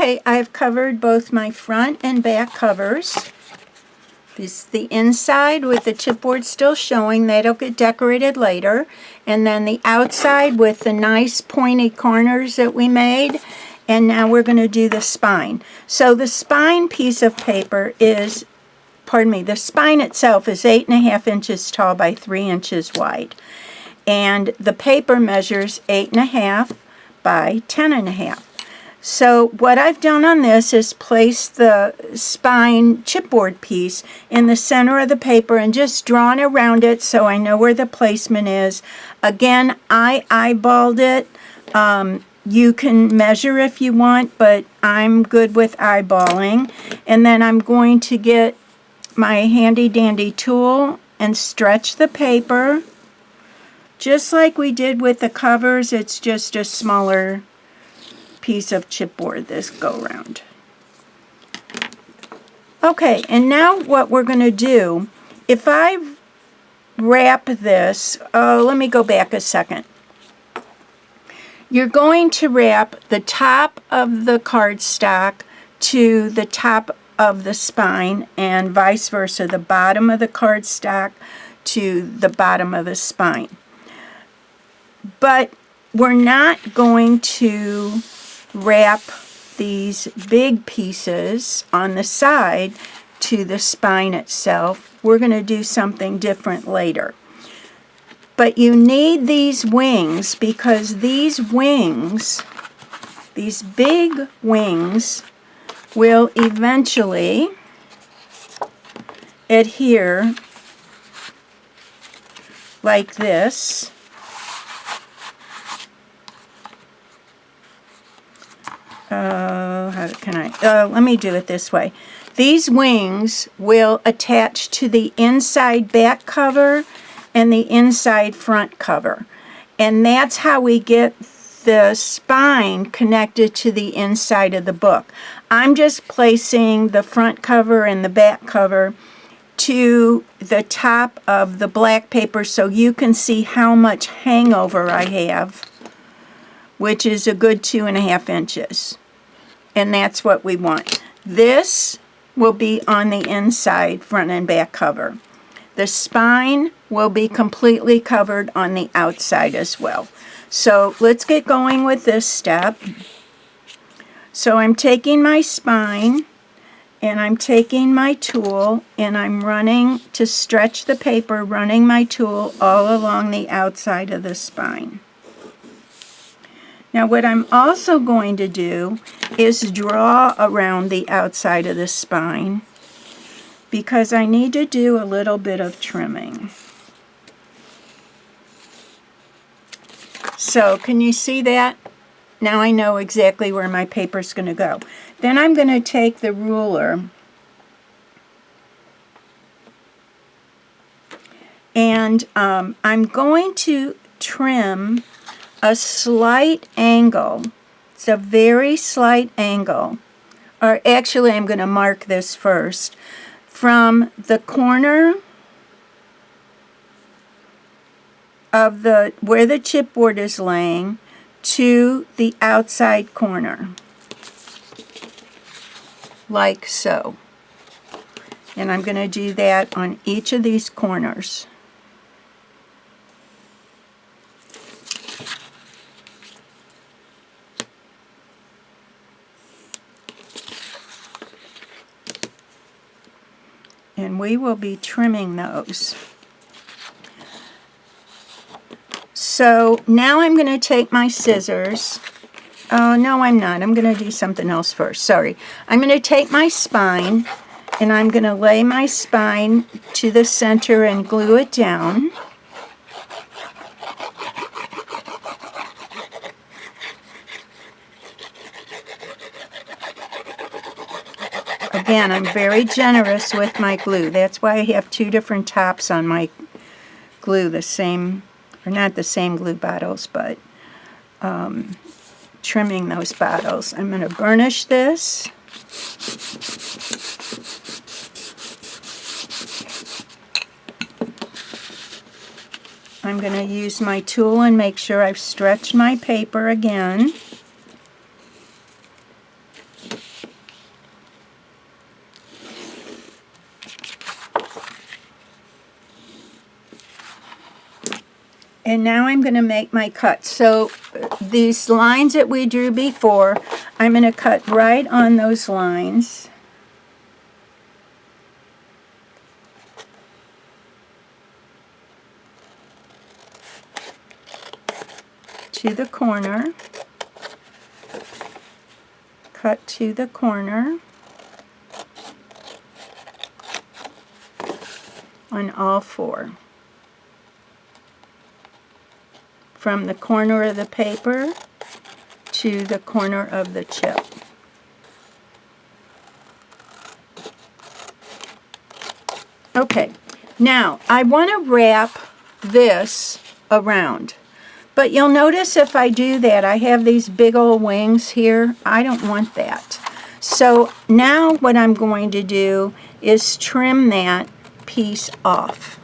Okay, I've covered both my front and back covers. This is the inside with the chipboard still showing. That'll get decorated later. And then the outside with the nice pointy corners that we made. And now we're going to do the spine. So the spine piece of paper is, the spine itself is 8.5 inches tall by 3 inches wide. And the paper measures 8.5 by 10.5. So what I've done on this is place the spine chipboard piece in the center of the paper and just drawn around it so I know where the placement is. Again, I eyeballed it. You can measure if you want, but I'm good with eyeballing. And then I'm going to get my handy dandy tool and stretch the paper. Just like we did with the covers, it's just a smaller piece of chipboard this go round. Okay, and now what we're going to do, if I wrap this, let me go back a second. You're going to wrap the top of the cardstock to the top of the spine and vice versa, the bottom of the cardstock to the bottom of the spine. But we're not going to wrap these big pieces on the side to the spine itself. We're going to do something different later. But you need these wings because these wings, these big wings, will eventually adhere like this. How can I? Let me do it this way. These wings will attach to the inside back cover and the inside front cover. And that's how we get the spine connected to the inside of the book. I'm just placing the front cover and the back cover to the top of the black paper so you can see how much hangover I have, which is a good 2.5 inches. And that's what we want. This will be on the inside, front and back cover. The spine will be completely covered on the outside as well. So let's get going with this step. So I'm taking my spine and I'm taking my tool and I'm running to stretch the paper, running my tool all along the outside of the spine. Now what I'm also going to do is draw around the outside of the spine because I need to do a little bit of trimming. So can you see that? Now I know exactly where my paper's going to go. Then I'm going to take the ruler and I'm going to trim a slight angle. It's a very slight angle. Or actually, I'm going to mark this first. From the corner of where the chipboard is laying to the outside corner. Like so. And I'm going to do that on each of these corners. And we will be trimming those. So now I'm going to take my scissors. Oh, no, I'm not. I'm going to do something else first. Sorry. I'm going to take my spine, and I'm going to lay my spine to the center and glue it down. Again, I'm very generous with my glue. That's why I have two different tops on my glue, the same, or not the same glue bottles, but trimming those bottles. I'm going to burnish this. I'm going to use my tool and make sure I've stretched my paper again. And now I'm going to make my cut. So these lines that we drew before, I'm going to cut right on those lines. To the corner. Cut to the corner on all four. From the corner of the paper to the corner of the chip. Okay, now I want to wrap this around. But you'll notice if I do that, I have these big old wings here. I don't want that. So now what I'm going to do is trim that piece off.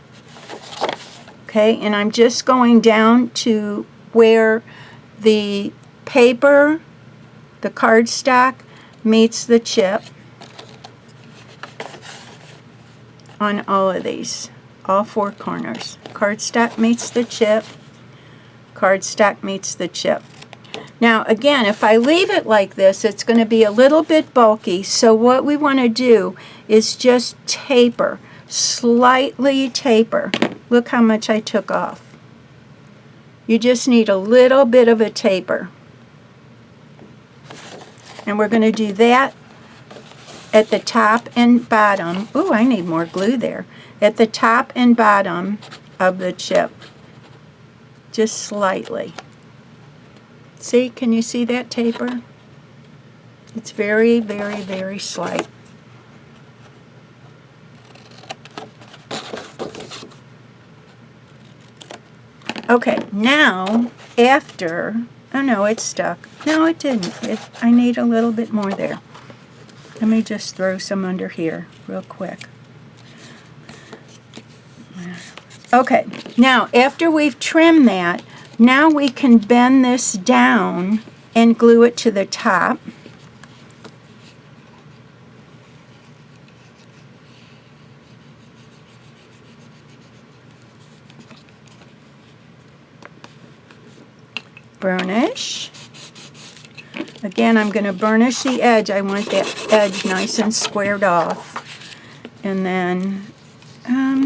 Okay, and I'm just going down to where the paper, the cardstock, meets the chip on all of these, all four corners. Cardstock meets the chip, cardstock meets the chip. Now again, if I leave it like this, it's going to be a little bit bulky, so what we want to do is just taper, slightly taper. Look how much I took off. You just need a little bit of a taper. And we're going to do that at the top and bottom. Ooh, I need more glue there. At the top and bottom of the chip. Just slightly. See, can you see that taper? It's very, very, very slight. Okay, now after, oh no, it's stuck. No, it didn't. I need a little bit more there. Let me just throw some under here real quick. Okay, now after we've trimmed that, now we can bend this down and glue it to the top. Burnish. Again, I'm going to burnish the edge. I want that edge nice and squared off. And then,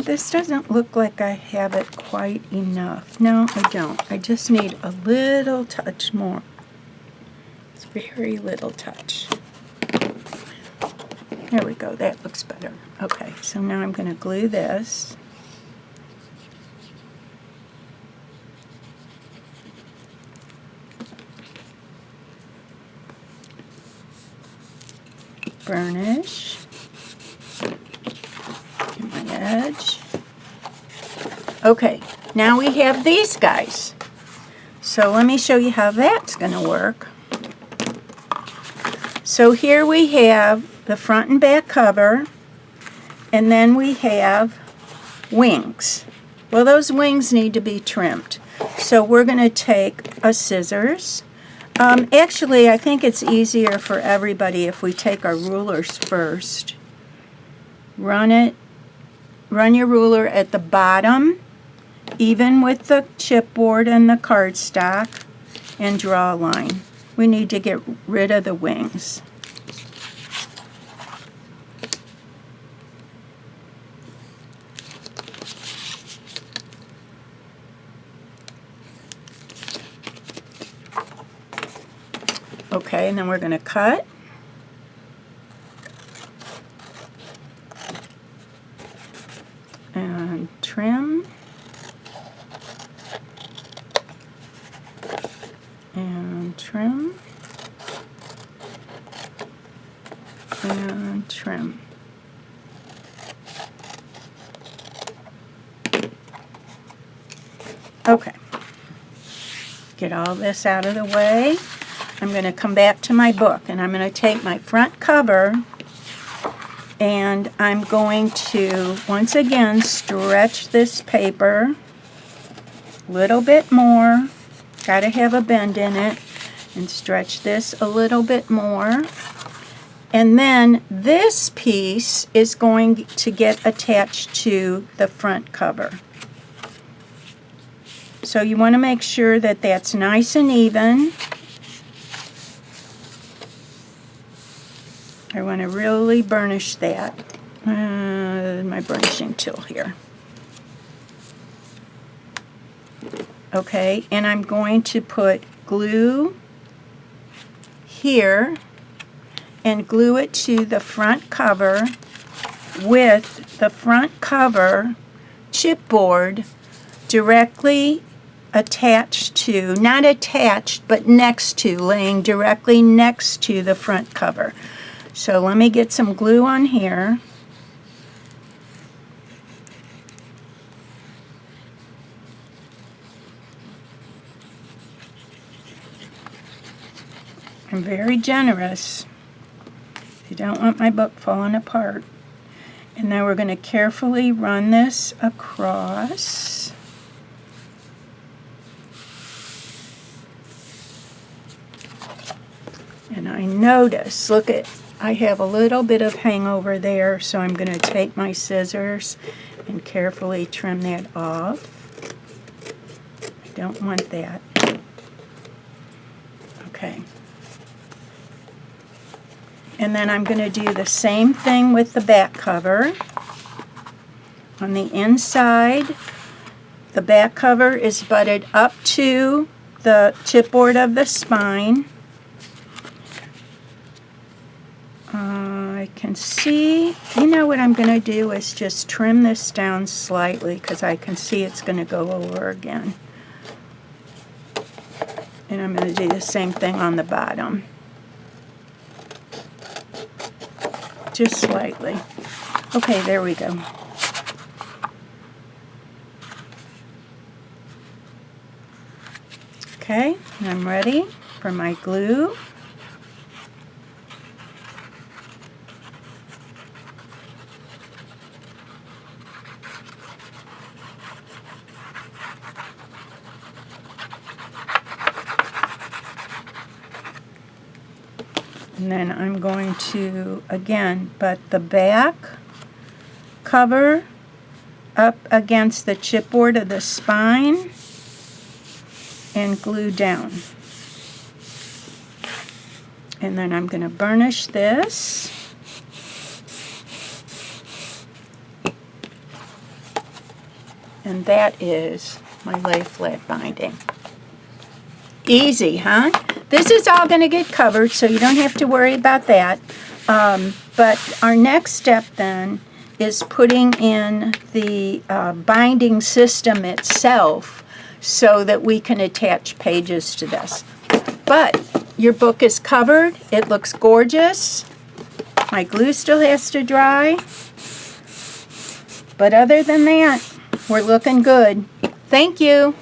this doesn't look like I have it quite enough. No, I don't. I just need a little touch more. It's very little touch. There we go. That looks better. Okay, so now I'm going to glue this. Burnish. Get my edge. Okay, now we have these guys. So let me show you how that's going to work. So here we have the front and back cover, and then we have wings. Well, those wings need to be trimmed. So we're going to take a scissors. Actually, I think it's easier for everybody if we take our rulers first. Run your ruler at the bottom, even with the chipboard and the cardstock, and draw a line. We need to get rid of the wings. Okay, and then we're going to cut. And trim. And trim. And trim. Okay. Get all this out of the way. I'm going to come back to my book, and I'm going to take my front cover, and I'm going to once again stretch this paper a little bit more. Got to have a bend in it, and stretch this a little bit more. And then this piece is going to get attached to the front cover. So So you want to make sure that that's nice and even. I want to really burnish that. My burnishing tool here. Okay, and I'm going to put glue here and glue it to the front cover with the front cover chipboard directly attached to, not attached, but next to, laying directly next to the front cover. So let me get some glue on here. I'm very generous. You don't want my book falling apart. And now we're going to carefully run this across. And I notice, look at, I have a little bit of hangover there, so I'm going to take my scissors and carefully trim that off. I don't want that. Okay. And then I'm going to do the same thing with the back cover. On the inside, the back cover is butted up to the chipboard of the spine. I can see, you know what I'm going to do is just trim this down slightly because I can see it's going to go over again. And I'm going to do the same thing on the bottom. Just slightly. Okay, there we go. Okay, I'm ready for my glue. And then I'm going to, again, butt the back cover up against the chipboard of the spine and glue down. And then I'm going to burnish this. And that is my lay flat binding. Easy, huh? This is all going to get covered, so you don't have to worry about that. But our next step then is putting in the binding system itself so that we can attach pages to this. But your book is covered. It looks gorgeous. My glue still has to dry. But other than that, we're looking good. Thank you.